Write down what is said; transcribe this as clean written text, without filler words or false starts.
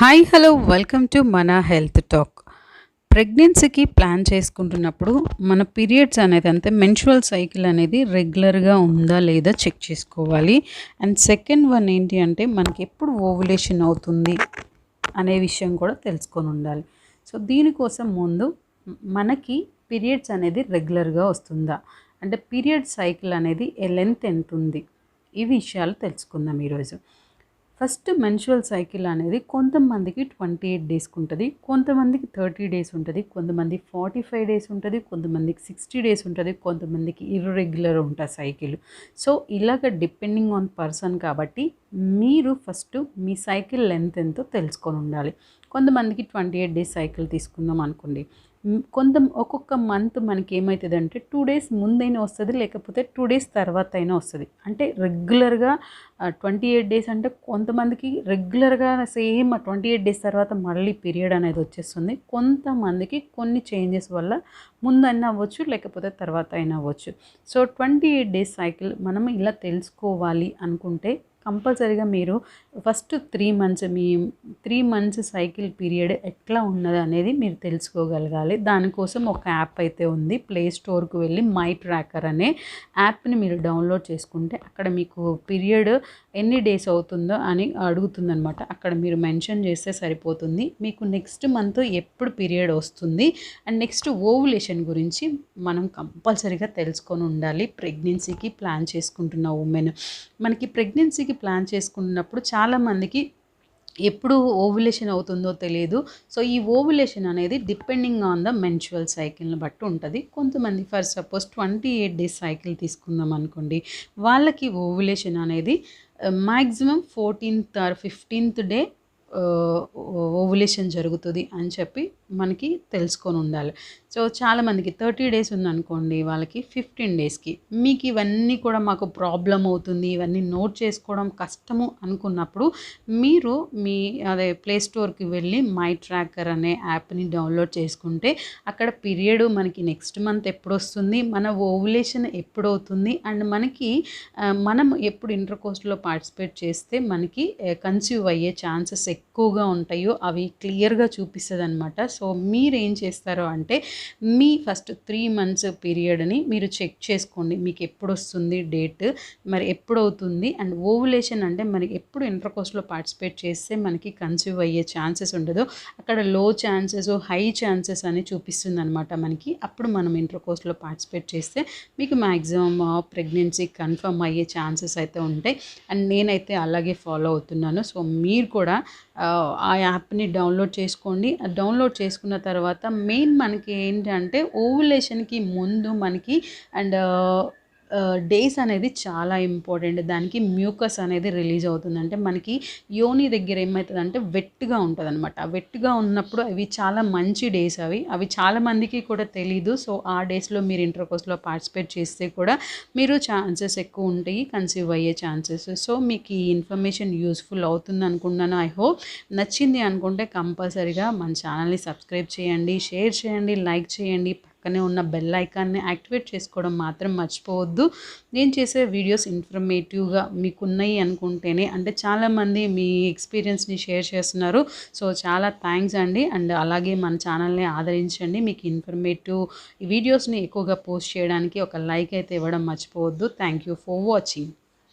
Hi hello welcome to మన health talk. ప్రెగ్నెన్సీకి plan చేసుకుంటున్నప్పుడు మన పీరియడ్స్ అనేది అంటే మెన్స్ట్రువల్ సైకిల్ అనేది రెగ్యులర్గా ఉందా లేదా చెక్ చేసుకోవాలి. అండ్ సెకండ్ వన్ ఏంటి అంటే మనకి ఎప్పుడు ఓవులేషన్ అవుతుంది అనే విషయం కూడా తెలుసుకొని ఉండాలి. సో దీనికోసం ముందు మనకి పీరియడ్స్ అనేది రెగ్యులర్గా వస్తుందా, అంటే పీరియడ్ సైకిల్ అనేది లెంత్ ఎంత ఉంది, ఈ విషయాలు తెలుసుకుందాం ఈరోజు. ఫస్ట్ మెన్స్ట్రువల్ సైకిల్ అనేది కొంతమందికి 28 డేస్కి ఉంటుంది, కొంతమందికి 30 డేస్ ఉంటుంది, కొంతమందికి 45 డేస్ ఉంటుంది, కొంతమందికి 60 డేస్ ఉంటుంది, కొంతమందికి ఇర్రెగ్యులర్ ఉంటుంది సైకిల్. సో ఇలాగ డిపెండింగ్ ఆన్ పర్సన్ కాబట్టి మీరు ఫస్ట్ మీ సైకిల్ లెంత్ ఎంతో తెలుసుకొని ఉండాలి. కొంతమందికి 28 డేస్ సైకిల్ తీసుకుందాం అనుకోండి. ఒక్కొక్క మంత్ మనకి ఏమవుతుందంటే 2 డేస్ ముందైనా వస్తుంది, లేకపోతే 2 డేస్ తర్వాత అయినా వస్తుంది. అంటే రెగ్యులర్గా 28 డేస్ అంటే కొంతమందికి రెగ్యులర్గా సేమ్ 28 డేస్ తర్వాత మళ్ళీ పీరియడ్ అనేది వచ్చేస్తుంది. కొంతమందికి కొన్ని చేంజెస్ వల్ల ముందైనా అవ్వచ్చు, లేకపోతే తర్వాత అయినా అవ్వచ్చు. సో 28 డేస్ సైకిల్ మనం ఇలా తెలుసుకోవాలి అనుకుంటే కంపల్సరీగా మీరు ఫస్ట్ 3 మంత్స్ మీ 3 మంత్స్ సైకిల్ పీరియడ్ ఎట్లా ఉన్నది అనేది మీరు తెలుసుకోగలగాలి. దానికోసం ఒక యాప్ అయితే ఉంది. ప్లే స్టోర్కి వెళ్ళి మై ట్రాకర్ అనే యాప్ని మీరు డౌన్లోడ్ చేసుకుంటే అక్కడ మీకు పీరియడ్ ఎన్ని డేస్ అవుతుందో అని అడుగుతుందనమాట. అక్కడ మీరు మెన్షన్ చేస్తే సరిపోతుంది. మీకు నెక్స్ట్ మంత్ ఎప్పుడు పీరియడ్ వస్తుంది అండ్ నెక్స్ట్ ఓవులేషన్ గురించి మనం కంపల్సరీగా తెలుసుకొని ఉండాలి. ప్రెగ్నెన్సీకి ప్లాన్ చేసుకుంటున్న ఉమెన్ మనకి ప్రెగ్నెన్సీకి ప్లాన్ చేసుకున్నప్పుడు చాలామందికి ఎప్పుడు ఓవులేషన్ అవుతుందో తెలియదు. సో ఈ ఓవులేషన్ అనేది డిపెండింగ్ ఆన్ ద మెన్స్ట్రువల్ సైకిల్ని బట్టి ఉంటుంది. కొంతమంది ఫర్ సపోజ్ 28 డేస్ సైకిల్ తీసుకుందాం అనుకోండి, వాళ్ళకి ఓవులేషన్ అనేది maximum 14th are 15th day ovulation జరుగుతుంది అని చెప్పి మనకి తెలుసుకొని ఉండాలి. సో చాలామందికి 30 డేస్ ఉందనుకోండి, వాళ్ళకి 15 డేస్కి. మీకు ఇవన్నీ కూడా మాకు ప్రాబ్లం అవుతుంది, ఇవన్నీ నోట్ చేసుకోవడం కష్టము అనుకున్నప్పుడు మీరు అదే ప్లే స్టోర్కి వెళ్ళి మై ట్రాకర్ అనే యాప్ని డౌన్లోడ్ చేసుకుంటే అక్కడ పీరియడ్ మనకి నెక్స్ట్ మంత్ ఎప్పుడు వస్తుంది, మన ఓవులేషన్ ఎప్పుడు అవుతుంది అండ్ మనకి మనం ఎప్పుడు ఇంటర్కోర్స్లో పార్టిసిపేట్ చేస్తే మనకి కన్సీవ్ అయ్యే ఛాన్సెస్ ఎక్కువగా ఉంటాయో అవి క్లియర్గా చూపిస్తుంది అనమాట. సో మీరు ఏం చేస్తారో అంటే మీ ఫస్ట్ 3 మంత్స్ పీరియడ్ని మీరు చెక్ చేసుకోండి. మీకు ఎప్పుడు వస్తుంది డేట్, మరి ఎప్పుడు అవుతుంది అండ్ ఓవులేషన్ అంటే మనకి ఎప్పుడు ఇంటర్కోర్స్లో పార్టిసిపేట్ చేస్తే మనకి కన్సీవ్ అయ్యే ఛాన్సెస్ ఉండదో అక్కడ లో ఛాన్సెస్ హై ఛాన్సెస్ అని చూపిస్తుంది అనమాట మనకి. అప్పుడు మనం ఇంటర్కోర్స్లో పార్టిసిపేట్ చేస్తే మీకు మ్యాక్సిమం ప్రెగ్నెన్సీ కన్ఫర్మ్ అయ్యే ఛాన్సెస్ అయితే ఉంటాయి. అండ్ నేనైతే అలాగే ఫాలో అవుతున్నాను. సో మీరు కూడా ఆ యాప్ని డౌన్లోడ్ చేసుకోండి. డౌన్లోడ్ చేసుకున్న తర్వాత మెయిన్ మనకి ఏంటంటే ఓవులేషన్కి ముందు మనకి అండ్ డేస్ అనేది చాలా ఇంపార్టెంట్. దానికి మ్యూకస్ అనేది రిలీజ్ అవుతుంది. అంటే మనకి యోని దగ్గర ఏమవుతుందంటే వెట్గా ఉంటుంది అనమాట. వెట్గా ఉన్నప్పుడు అవి చాలా మంచి డేస్, అవి చాలా మందికి కూడా తెలీదు. సో ఆ డేస్లో మీరు ఇంటర్కోర్స్లో పార్టిసిపేట్ చేస్తే కూడా మీరు ఛాన్సెస్ ఎక్కువ ఉంటాయి కన్సీవ్ అయ్యే ఛాన్సెస్. సో మీకు ఈ ఇన్ఫర్మేషన్ యూస్ఫుల్ అవుతుంది అనుకున్నాను. ఐ హోప్ నచ్చింది అనుకుంటే కంపల్సరీగా మన ఛానల్ని సబ్స్క్రైబ్ చేయండి, షేర్ చేయండి, లైక్ చేయండి, పక్కనే ఉన్న బెల్ ఐకాన్ని యాక్టివేట్ చేసుకోవడం మాత్రం మర్చిపోవద్దు. నేను చేసే వీడియోస్ ఇన్ఫర్మేటివ్గా మీకున్నాయి అనుకుంటేనే, అంటే చాలామంది మీ ఎక్స్పీరియన్స్ని షేర్ చేస్తున్నారు. సో చాలా థ్యాంక్స్ అండి. అండ్ అలాగే మన ఛానల్ని ఆదరించండి. మీకు ఇన్ఫర్మేటివ్ వీడియోస్ని ఎక్కువగా పోస్ట్ చేయడానికి ఒక లైక్ అయితే ఇవ్వడం మర్చిపోవద్దు. Thank you for watching.